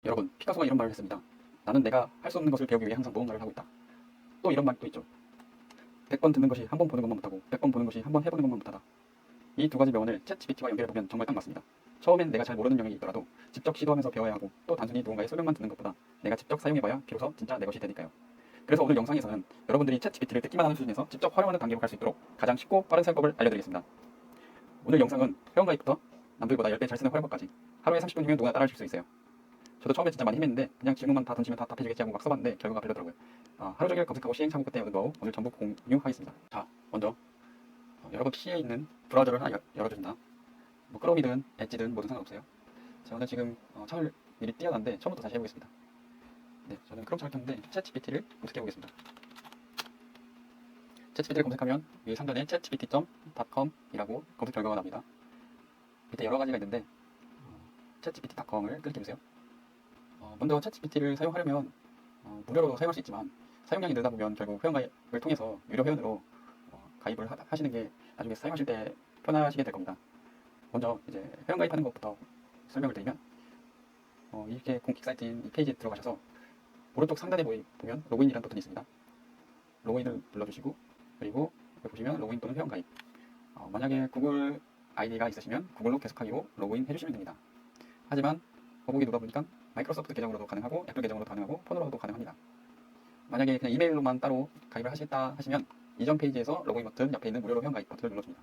여러분, 피카소가 이런 말을 했습니다. 나는 내가 할 수 없는 것을 배우기 위해 항상 무언가를 하고 있다. 또 이런 말도 있죠. 100번 듣는 것이 한 번 보는 것만 못하고 100번 보는 것이 한 번 해보는 것만 못하다. 이 두 가지 명언을 챗GPT와 연결해보면 정말 딱 맞습니다. 처음엔 내가 잘 모르는 영역이 있더라도 직접 시도하면서 배워야 하고, 또 단순히 누군가의 설명만 듣는 것보다 내가 직접 사용해봐야 비로소 진짜 내 것이 되니까요. 그래서 오늘 영상에서는 여러분들이 챗GPT를 듣기만 하는 수준에서 직접 활용하는 단계로 갈 수 있도록 가장 쉽고 빠른 사용법을 알려드리겠습니다. 오늘 영상은 회원가입부터 남들보다 10배 잘 쓰는 활용법까지 하루에 30분이면 누구나 따라하실 수 있어요. 저도 처음에 진짜 많이 헤맸는데 그냥 질문만 다 던지면 다 답해주겠지 하고 막 써봤는데 결과가 별로더라고요. 하루 종일 검색하고 시행착오 끝에 얻은 거 오늘 전부 공유하겠습니다. 자, 먼저 여러분 PC에 있는 브라우저를 하나 열어줍니다. 뭐 크롬이든 엣지든 뭐든 상관없어요. 저는 지금 창을 미리 띄워놨는데 처음부터 다시 해보겠습니다. 네, 저는 크롬 창을 켰는데 챗GPT를 검색해보겠습니다. 챗GPT를 검색하면 위 상단에 chatgpt.com 이라고 검색 결과가 나옵니다. 밑에 여러 가지가 있는데 chatgpt.com을 클릭해주세요. 먼저 챗GPT를 사용하려면 무료로 사용할 수 있지만 사용량이 늘다 보면 결국 회원가입을 통해서 유료 회원으로 가입을 하시는 게 나중에 사용하실 때 편하시게 될 겁니다. 먼저 이제 회원가입하는 것부터 설명을 드리면 이렇게 공식 사이트인 이 페이지에 들어가셔서 오른쪽 상단에 보면 로그인이라는 버튼이 있습니다. 로그인을 눌러주시고, 그리고 여기 보시면 로그인 또는 회원가입, 만약에 구글 아이디가 있으시면 구글로 계속하기로 로그인 해주시면 됩니다. 하지만 거북이 누가보니까 마이크로소프트 계정으로도 가능하고 애플 계정으로도 가능하고 폰으로도 가능합니다. 만약에 그냥 이메일로만 따로 가입을 하시겠다 하시면 이전 페이지에서 로그인 버튼 옆에 있는 무료로 회원가입 버튼을 눌러줍니다.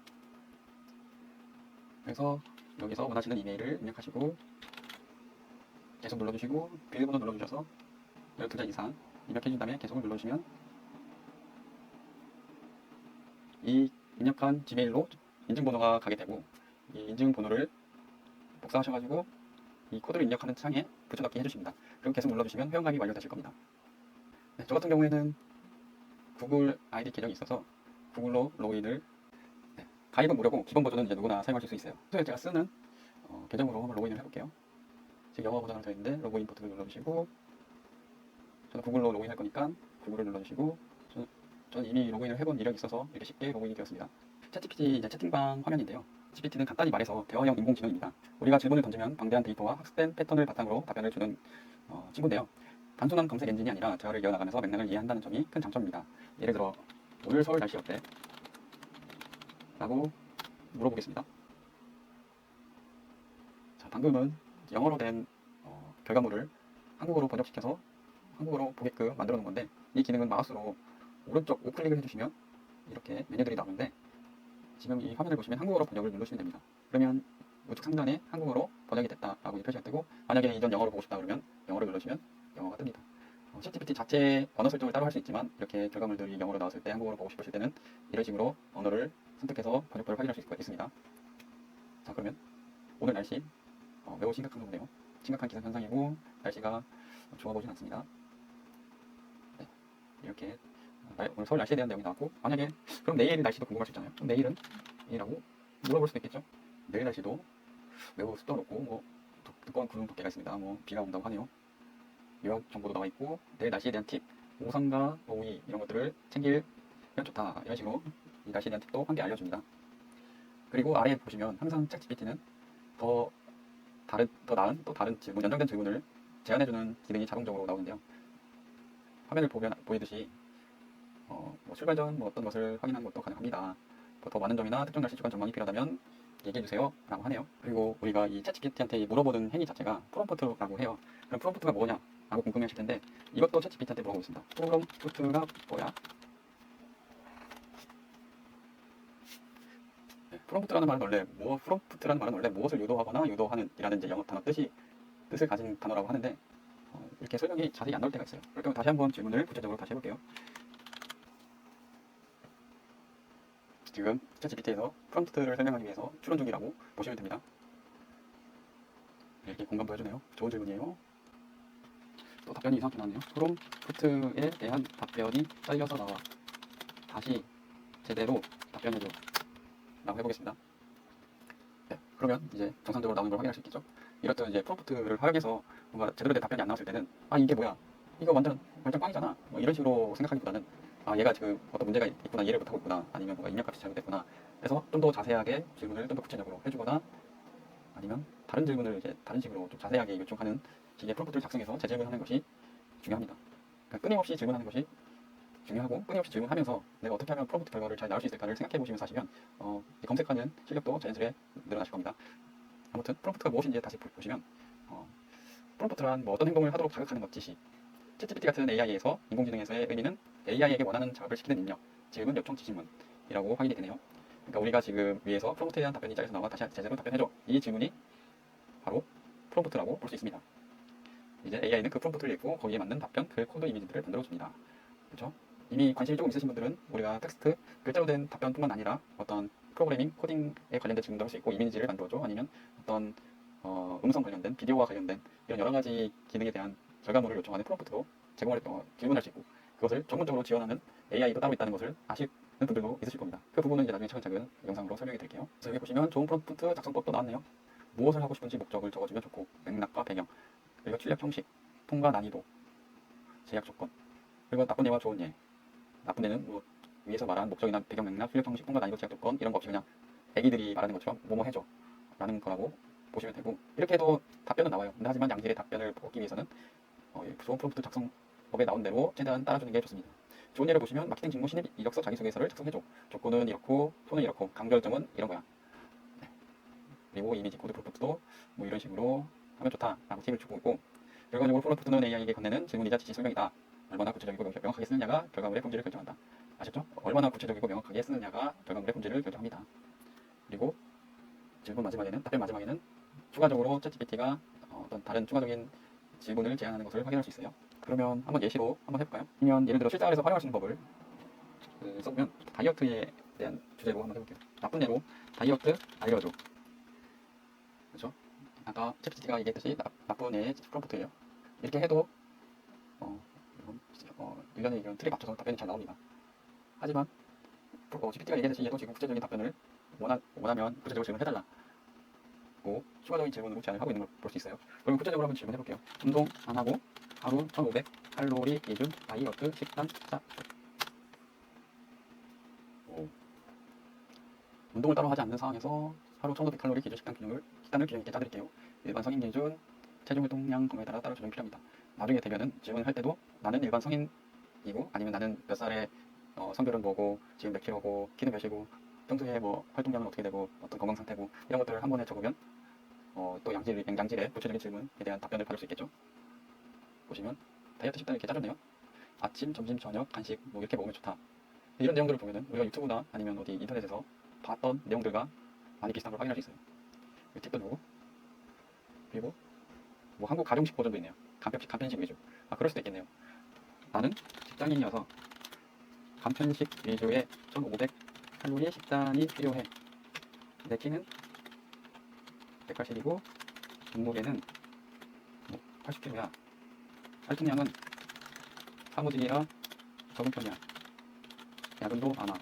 그래서 여기서 원하시는 이메일을 입력하시고 계속 눌러주시고 비밀번호 눌러주셔서 12자 이상 입력해준 다음에 계속을 눌러주시면 이 입력한 지메일로 인증번호가 가게 되고, 이 인증번호를 복사하셔가지고 이 코드를 입력하는 창에 붙여넣기 해주십니다. 그리고 계속 눌러주시면 회원가입이 완료되실 겁니다. 네, 저 같은 경우에는 구글 아이디 계정이 있어서 구글로 로그인을, 가입은 무료고 기본 버전은 이제 누구나 사용하실 수 있어요. 그래서 제가 쓰는 계정으로 한번 로그인을 해볼게요. 지금 영어 버전으로 되어 있는데 로그인 버튼을 눌러주시고, 저는 구글로 로그인할 거니까 구글을 눌러주시고, 저는 이미 로그인을 해본 이력이 있어서 이렇게 쉽게 로그인이 되었습니다. 챗GPT 이제 채팅방 화면인데요. GPT는 간단히 말해서 대화형 인공지능입니다. 우리가 질문을 던지면 방대한 데이터와 학습된 패턴을 바탕으로 답변을 주는 친구인데요. 단순한 검색 엔진이 아니라 대화를 이어나가면서 맥락을 이해한다는 점이 큰 장점입니다. 예를 들어 오늘 서울 날씨 어때? 라고 물어보겠습니다. 자, 방금은 영어로 된 결과물을 한국어로 번역시켜서 한국어로 보게끔 만들어 놓은 건데, 이 기능은 마우스로 오른쪽 우클릭을 해주시면 이렇게 메뉴들이 나오는데, 지금 이 화면을 보시면 한국어로 번역을 누르시면 됩니다. 그러면 우측 상단에 한국어로 번역이 됐다라고 표시가 뜨고, 만약에 이전 영어로 보고 싶다 그러면 영어를 눌러주시면 영어가 뜹니다. 챗GPT 자체 언어 설정을 따로 할 수 있지만 이렇게 결과물들이 영어로 나왔을 때 한국어로 보고 싶으실 때는 이런 식으로 언어를 선택해서 번역도를 확인할 수 있습니다. 자, 그러면 오늘 날씨 매우 심각한 거네요. 심각한 기상현상이고 날씨가 좋아 보진 않습니다. 네, 이렇게 오늘 서울 날씨에 대한 내용이 나왔고, 만약에 그럼 내일 날씨도 궁금할 수 있잖아요. 그럼 내일은? 이라고 물어볼 수도 있겠죠. 내일 날씨도 매우 습도가 높고 두꺼운 구름 두께가 있습니다. 비가 온다고 하네요. 요약 정보도 나와 있고, 내일 날씨에 대한 팁, 우산과 우의 이런 것들을 챙기면 좋다, 이런 식으로 이 날씨에 대한 팁도 함께 알려줍니다. 그리고 아래에 보시면 항상 챗GPT는 더 나은 또 다른 질문, 연장된 질문을 제안해주는 기능이 자동적으로 나오는데요. 화면을 보이듯이 출발 전 어떤 것을 확인하는 것도 가능합니다. 더 많은 점이나 특정 날씨 주간 전망이 필요하다면 얘기해주세요 라고 하네요. 그리고 우리가 이 챗GPT한테 물어보는 행위 자체가 프롬프트라고 해요. 그럼 프롬프트가 뭐냐 라고 궁금해 하실 텐데, 이것도 챗GPT한테 물어보고 있습니다. 프롬프트가 뭐야? 네, 프롬프트라는 말은 원래 무엇을 유도하거나 유도하는 이라는 이제 영어 단어 뜻을 가진 단어라고 하는데, 이렇게 설명이 자세히 안 나올 때가 있어요. 그렇다면 다시 한번 질문을 구체적으로 다시 해볼게요. 지금 챗GPT에서 프롬프트를 설명하기 위해서 추론 중이라고 보시면 됩니다. 이렇게 공감도 해주네요. 좋은 질문이에요. 또 답변이 이상하게 나왔네요. 프롬프트에 대한 답변이 잘려서 나와. 다시 제대로 답변해줘 라고 해보겠습니다. 네, 그러면 이제 정상적으로 나오는 걸 확인할 수 있겠죠. 이렇듯 이제 프롬프트를 활용해서 뭔가 제대로 된 답변이 안 나왔을 때는 이게 뭐야? 이거 완전 꽝이잖아. 이런 식으로 생각하기보다는 얘가 지금 어떤 문제가 있구나, 이해를 못하고 있구나, 아니면 뭔가 입력값이 잘못됐구나 해서 좀 더 자세하게 질문을 좀 더 구체적으로 해주거나, 아니면 다른 질문을 이제 다른 식으로 좀 자세하게 요청하는 기계 프롬프트를 작성해서 재질문하는 것이 중요합니다. 그러니까 끊임없이 질문하는 것이 중요하고 끊임없이 질문하면서 내가 어떻게 하면 프롬프트 결과를 잘 나올 수 있을까를 생각해 보시면서 하시면 검색하는 실력도 자연스레 늘어나실 겁니다. 아무튼 프롬프트가 무엇인지 다시 보시면 프롬프트란 뭐 어떤 행동을 하도록 자극하는 것, 지시. 챗GPT 같은 AI에서 인공지능에서의 의미는 AI에게 원하는 작업을 시키는 능력, 질문, 요청, 지시문이라고 확인이 되네요. 그러니까 우리가 지금 위에서 프롬프트에 대한 답변이 짝에서 나와 다시 제대로 답변해줘. 이 질문이 바로 프롬프트라고 볼 수 있습니다. 이제 AI는 그 프롬프트를 읽고 거기에 맞는 답변, 글, 코드, 이미지들을 만들어줍니다. 그렇죠? 이미 관심이 조금 있으신 분들은 우리가 텍스트, 글자로 된 답변뿐만 아니라 어떤 프로그래밍, 코딩에 관련된 질문도 할 수 있고 이미지를 만들어줘. 아니면 어떤 음성 관련된, 비디오와 관련된 이런 여러 가지 기능에 대한 결과물을 요청하는 프롬프트도 제공을 질문할 수 있고 그것을 전문적으로 지원하는 AI도 따로 있다는 것을 아시는 분들도 있으실 겁니다. 그 부분은 이제 나중에 차근차근 영상으로 설명해 드릴게요. 그래서 여기 보시면 좋은 프롬프트 작성법도 나왔네요. 무엇을 하고 싶은지 목적을 적어주면 좋고 맥락과 배경, 그리고 출력 형식, 통과 난이도, 제약 조건, 그리고 나쁜 예와 좋은 예. 나쁜 예는 뭐 위에서 말한 목적이나 배경 맥락, 출력 형식, 통과 난이도, 제약 조건 이런 거 없이 그냥 애기들이 말하는 것처럼 뭐뭐 해줘 라는 거라고 보시면 되고 이렇게 해도 답변은 나와요. 근데 하지만 양질의 답변을 얻기 위해서는 좋은 프롬프트 작성법에 나온 대로 최대한 따라주는 게 좋습니다. 좋은 예를 보시면 마케팅 직무 신입 이력서 자기소개서를 작성해줘. 조건은 이렇고 톤은 이렇고 강조점은 이런 거야. 네. 그리고 이미지 코드 프롬프트도 뭐 이런 식으로 하면 좋다라고 팁을 주고 있고 결과적으로 프롬프트는 AI에게 건네는 질문이자 지시 설명이다. 얼마나 구체적이고 명확하게 쓰느냐가 결과물의 품질을 결정한다. 아셨죠? 얼마나 구체적이고 명확하게 쓰느냐가 결과물의 품질을 결정합니다. 그리고 질문 마지막에는 답변 마지막에는 추가적으로 챗GPT가 어떤 다른 추가적인 질문을 제안하는 것을 확인할 수 있어요. 그러면 한번 예시로 한번 해볼까요? 아니면 예를 들어 실생활에서 활용할 수 있는 법을 써보면 다이어트에 대한 주제로 한번 해볼게요. 나쁜 예로 다이어트 알려줘. 그렇죠? 아까 챗GPT가 얘기했듯이 나쁜 예의 프롬프트예요. 이렇게 해도 1년에 이런 틀에 맞춰서 답변이 잘 나옵니다. 하지만 GPT가 얘기했듯이 얘도 지금 구체적인 답변을 원하면 구체적으로 질문해달라. 추가적인 질문으로 제안을 하고 있는 걸 볼 수 있어요. 그럼 구체적으로 한번 질문해볼게요. 운동 안 하고 하루 1500 칼로리 기준 다이어트 식단 짜. 운동을 따로 하지 않는 상황에서 하루 1500 칼로리 기준 식단을 균형 있게 짜드릴게요. 일반 성인 기준 체중 활동량 검사에 따라 따로 조정이 필요합니다. 나중에 되면은 질문을 할 때도 나는 일반 성인이고 아니면 나는 몇 살에 성별은 뭐고 지금 몇 킬로고 키는 몇이고 평소에 뭐 활동량은 어떻게 되고 어떤 건강 상태고 이런 것들을 한 번에 적으면 또 양질의 구체적인 질문에 대한 답변을 받을 수 있겠죠. 보시면 다이어트 식단을 이렇게 짜줬네요. 아침, 점심, 저녁, 간식 뭐 이렇게 먹으면 좋다. 이런 내용들을 보면은 우리가 유튜브나 아니면 어디 인터넷에서 봤던 내용들과 많이 비슷한 걸 확인할 수 있어요. 팁도 주고 그리고 뭐 한국 가정식 버전도 있네요. 간편식 위주. 그럴 수도 있겠네요. 나는 직장인이어서 간편식 위주의 1500 칼로리 식단이 필요해. 내 키는 180이고 몸무게는 80kg야. 활동량은 사무직이라 적은 편이야. 야근도 안 와.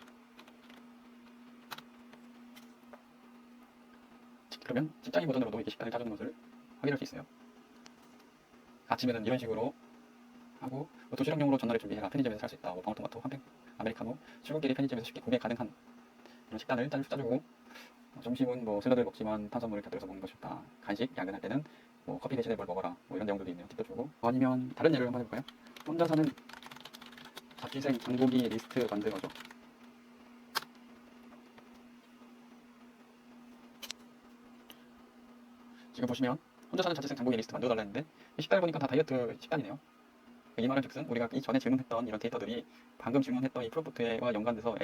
그러면 직장인 버전으로도 이렇게 식단을 짜주는 것을 확인할 수 있어요. 아침에는 이런 식으로 하고 도시락용으로 전날에 준비해라. 편의점에서 살 수 있다. 방울토마토, 한팩 아메리카노, 출근길에 편의점에서 쉽게 구매 가능한 이런 식단을 짜주고 점심은 뭐 샐러드를 먹지만 탄수화물을 곁들여서 먹는 것이 좋다. 간식, 야근할 때는 뭐 커피 대신에 뭘 먹어라. 뭐 이런 내용들도 있네요. 팁도 주고 아니면 다른 예를 한번 해볼까요? 혼자 사는 자취생 장보기 리스트 만들어줘. 지금 보시면 혼자 사는 자취생 장보기 리스트 만들어달라 했는데 이 식단을 보니까 다 다이어트 식단이네요. 이 말은 즉슨 우리가 이 전에 질문했던 이런 데이터들이 방금 질문했던 이 프롬프트와 연관돼서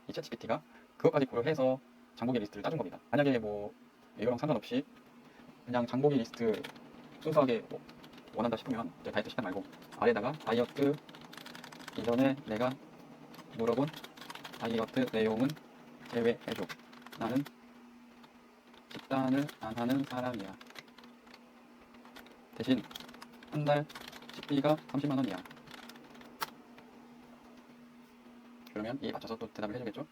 이 챗GPT가 그것까지 고려해서 장보기 리스트를 짜준 겁니다. 만약에 뭐 이거랑 상관없이 그냥 장보기 리스트 순수하게 뭐 원한다 싶으면 다이어트 식단 말고 아래다가 다이어트 이전에 내가 물어본 다이어트 내용은 제외해줘. 나는 식단을 안 하는 사람이야. 대신 한 달 식비가 30만 원이야. 그러면 이에 맞춰서 또 대답을 해주겠죠?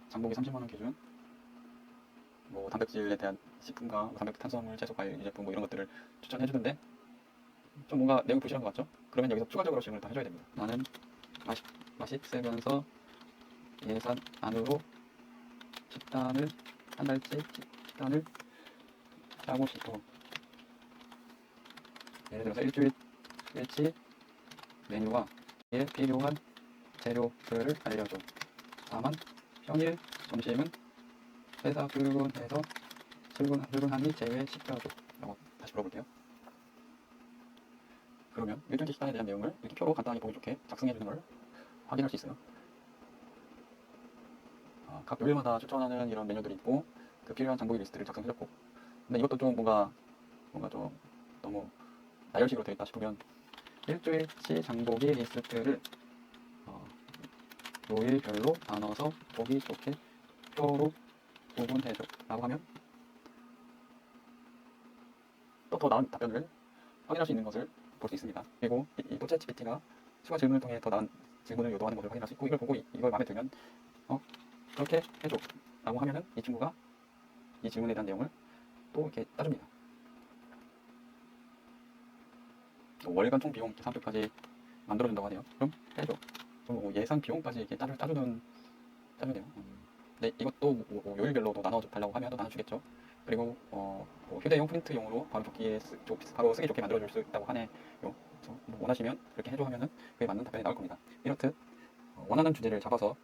장보기 30만 원 기준 뭐 단백질에 대한 식품과 단백 탄수화물, 채소, 과일, 유제품 뭐 이런 것들을 추천해주는데 좀 뭔가 내용이 부실한 것 같죠? 그러면 여기서 추가적으로 질문을 더 해줘야 됩니다. 나는 맛있으면서 예산 안으로 식단을 한 달치 식단을 짜고 싶어. 예를 들어서 일주일치 메뉴와 이에 필요한 재료들을 알려줘. 다만 평일 점심은 회사 출근해서 출근하니 제외시켜줘. 라고 다시 물어볼게요. 그러면 일주일치 식단에 대한 내용을 이렇게 표로 간단하게 보기 좋게 작성해주는 걸 확인할 수 있어요. 각 요일마다 추천하는 이런 메뉴들이 있고 그 필요한 장보기 리스트를 작성해줬고, 근데 이것도 좀 뭔가 좀 너무 나열식으로 되어 있다 싶으면 일주일치 장보기 리스트를 요일별로 나눠서 보기 좋게 표로 구분해줘 라고 하면 또 더 나은 답변을 확인할 수 있는 것을 볼 수 있습니다. 그리고 또 챗GPT가 추가 질문을 통해 더 나은 질문을 요도하는 것을 확인할 수 있고, 이걸 보고 이걸 마음에 들면 그렇게 해줘 라고 하면은 이 친구가 이 질문에 대한 내용을 또 이렇게 따줍니다. 월간 총 비용 계산표까지 만들어준다고 하네요. 그럼 해줘. 그럼 예상 비용까지 이렇게 따주네요. 근데 이것도 요일별로도 나눠달라고 하면 또 나눠주겠죠. 그리고 휴대용 프린트용으로 바로 바로 쓰기 좋게 만들어줄 수 있다고 하네요. 그래서 원하시면 그렇게 해줘 하면은 그에 맞는 답변이 나올 겁니다. 이렇듯 원하는 주제를 잡아서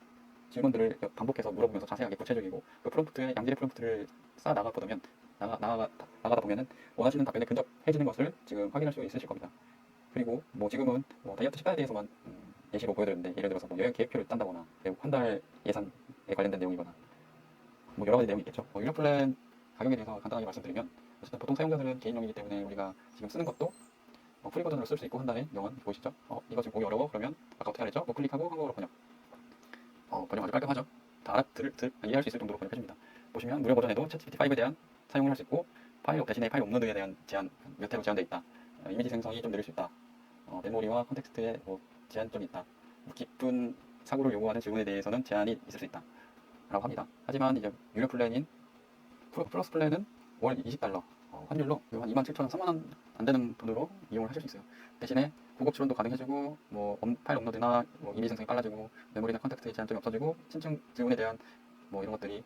질문들을 반복해서 물어보면서 자세하게 구체적이고 그 프롬프트에 양질의 프롬프트를 쌓아 나가다 보면은 원하시는 답변에 근접해지는 것을 지금 확인할 수 있으실 겁니다. 그리고 지금은 다이어트 식단에 대해서만 예시로 보여드렸는데, 예를 들어서 여행 계획표를 딴다거나 한 달 예산에 관련된 내용이거나 여러 가지 내용이 있겠죠. 유료 플랜 가격에 대해서 간단하게 말씀드리면, 어쨌든 보통 사용자들은 개인용이기 때문에 우리가 지금 쓰는 것도 프리 버전으로 쓸 수 있고, 한 달에 영원 보이시죠? 이거 지금 보기 어려워? 그러면 아까 어떻게 하랬죠? 클릭하고 한국어로 번역. 번역 아주 깔끔하죠? 다 이해할 수 있을 정도로 번역해줍니다. 보시면 무료 버전에도 챗GPT5에 대한 사용을 할 수 있고, 대신에 파일 업로드에 대한 제한, 몇 회로 제한되어 있다. 이미지 생성이 좀 느릴 수 있다. 메모리와 컨텍스트에 제한점이 있다. 깊은 사고를 요구하는 질문에 대해서는 제한이 있을 수 있다 라고 합니다. 하지만 이제 유료 플랜인 플러스 플랜은 월 $20, 환율로 한 27,000원, 3만원 안 되는 돈으로 이용을 하실 수 있어요. 대신에 고급 지원도 가능해지고, 파일 업로드나 이미지 생성이 빨라지고, 메모리나 컨택트에 제한점이 없어지고, 신청 질문에 대한 이런 것들이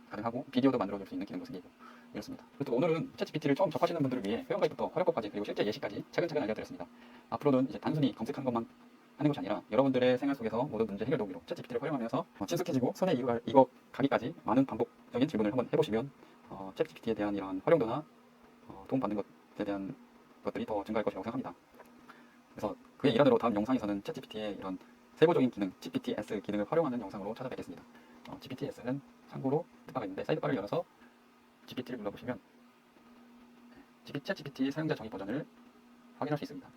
가능하고, 비디오도 만들어줄 수 있는 기능도 생기고, 이렇습니다. 그리고 오늘은 챗GPT를 처음 접하시는 분들을 위해 회원가입부터 활용법까지, 그리고 실제 예시까지 차근차근 알려드렸습니다. 앞으로는 이제 단순히 검색하는 것만 하는 것이 아니라 여러분들의 생활 속에서 모든 문제 해결 도구로 챗GPT를 활용하면서 친숙해지고 손에 익어가기까지 많은 반복적인 질문을 한번 해보시면 챗GPT에 대한 이런 활용도나 도움받는 것에 대한 것들이 더 증가할 것이라고 생각합니다. 그래서 그의 일환으로 다음 영상에서는 챗GPT의 이런 세부적인 기능, GPTS 기능을 활용하는 영상으로 찾아뵙겠습니다. GPTS는 참고로 뜻바가 있는데, 사이드바를 열어서 GPT를 눌러보시면 챗GPT 사용자 정의 버전을 확인할 수 있습니다.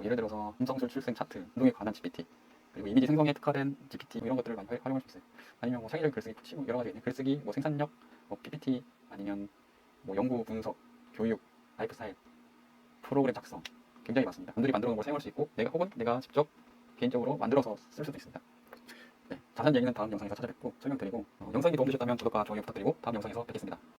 예를 들어서 음성술 출생 차트, 운동에 관한 GPT, 그리고 이미지 생성에 특화된 GPT, 이런 것들을 많이 활용할 수 있어요. 아니면 창의적인 글쓰기 푸시, 여러 가지 있네요. 글쓰기, 생산력, PPT, 아니면 연구 분석, 교육, 라이프스타일, 프로그램 작성, 굉장히 많습니다. 남들이 만들어 놓은 걸 사용할 수 있고, 내가 직접 개인적으로 만들어서 쓸 수도 있습니다. 네, 자세한 얘기는 다음 영상에서 찾아뵙고 설명드리고, 영상이 도움되셨다면 구독과 좋아요 부탁드리고 다음 영상에서 뵙겠습니다.